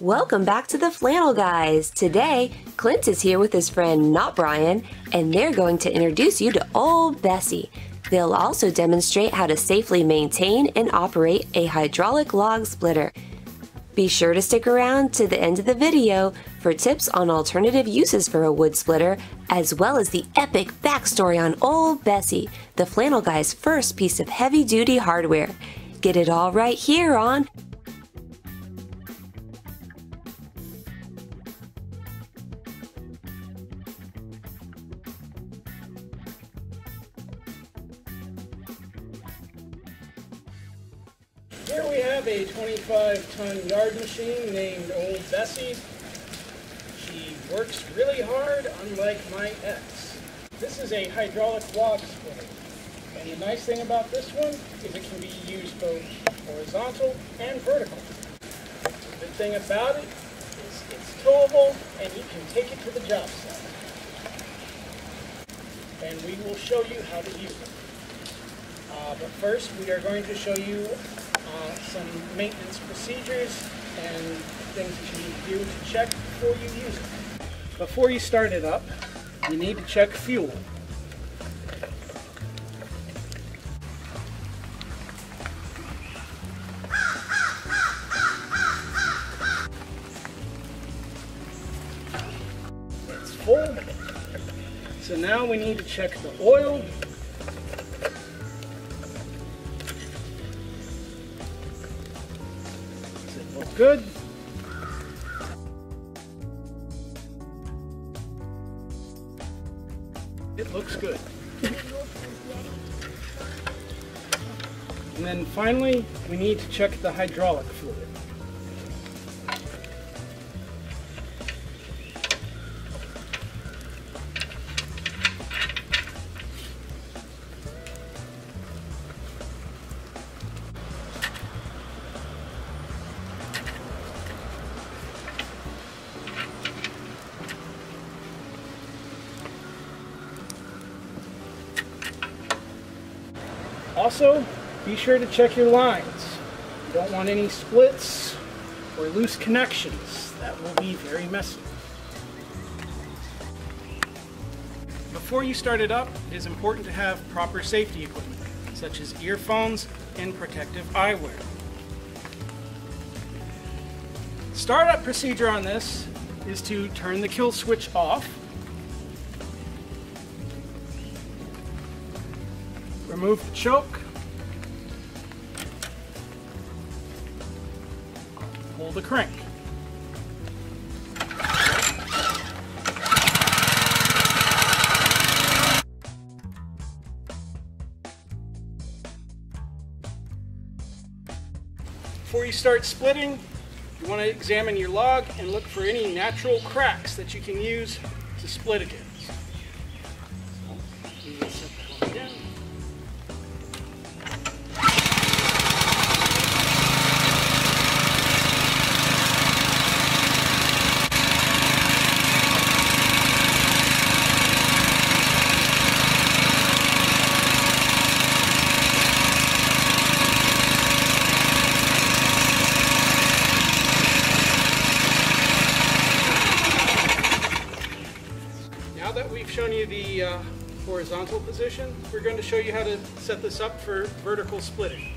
Welcome back to the Flannel Guys. Today, Clint is here with his friend Not Brian, and they're going to introduce you to Ol Bessie. They'll also demonstrate how to safely maintain and operate a hydraulic log splitter. Be sure to stick around to the end of the video for tips on alternative uses for a wood splitter, as well as the epic backstory on Ol Bessie, the Flannel Guy's first piece of heavy-duty hardware. Get it all right here on Here we have a 25-ton yard machine named Ol Bessie. She works really hard, unlike my ex. This is a hydraulic log splitter. And the nice thing about this one is it can be used both horizontal and vertical. The good thing about it is it's towable and you can take it to the job site. And we will show you how to use it. But first we are going to show you some maintenance procedures and things that you need to do to check before you use it. Before you start it up, you need to check fuel. It's full. So now we need to check the oil. Good. It looks good. And then finally, we need to check the hydraulic fluid. Also, be sure to check your lines. You don't want any splits or loose connections. That will be very messy. Before you start it up, it is important to have proper safety equipment, such as earphones and protective eyewear. Startup procedure on this is to turn the kill switch off, remove the choke, pull the crank. Before you start splitting, you want to examine your log and look for any natural cracks that you can use to split against. Now that we've shown you the horizontal position, we're going to show you how to set this up for vertical splitting.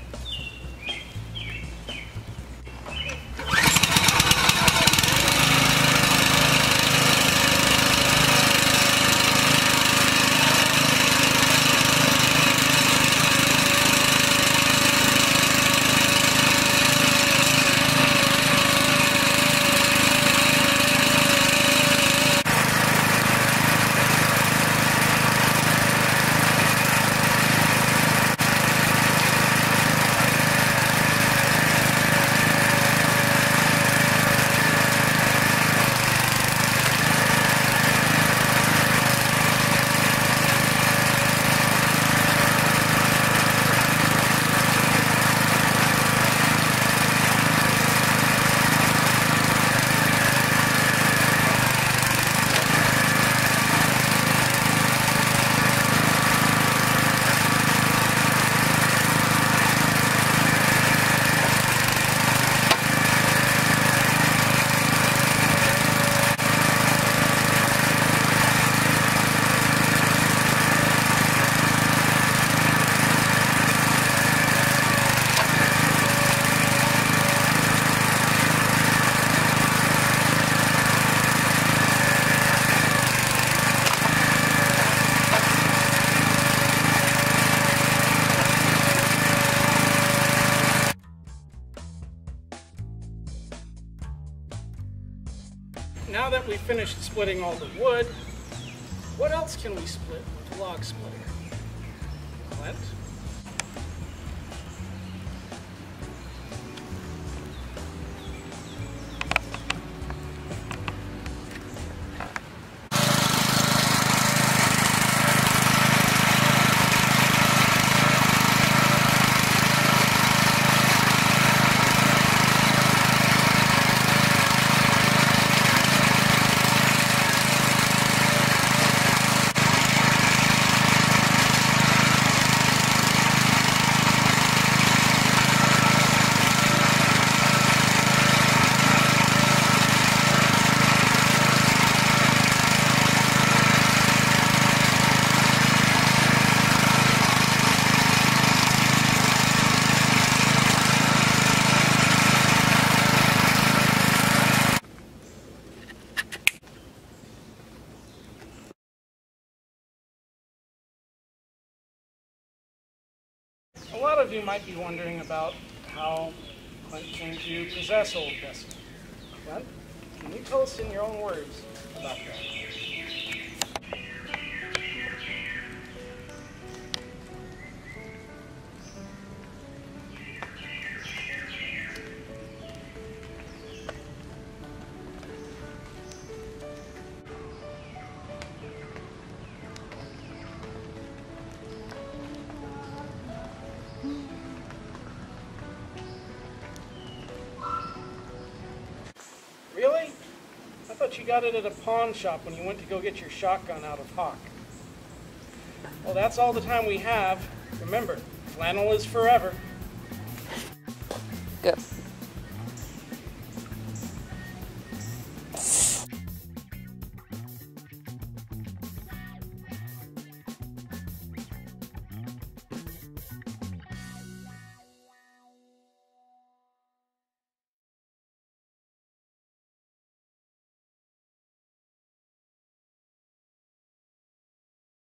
now that we've finished splitting all the wood, what else can we split with a log splitter? Clint? A lot of you might be wondering about how Clint came to possess Ol Bessie. Clint, can you tell us in your own words about that? Really? I thought you got it at a pawn shop when you went to go get your shotgun out of hock. Well, that's all the time we have. Remember, flannel is forever. Go.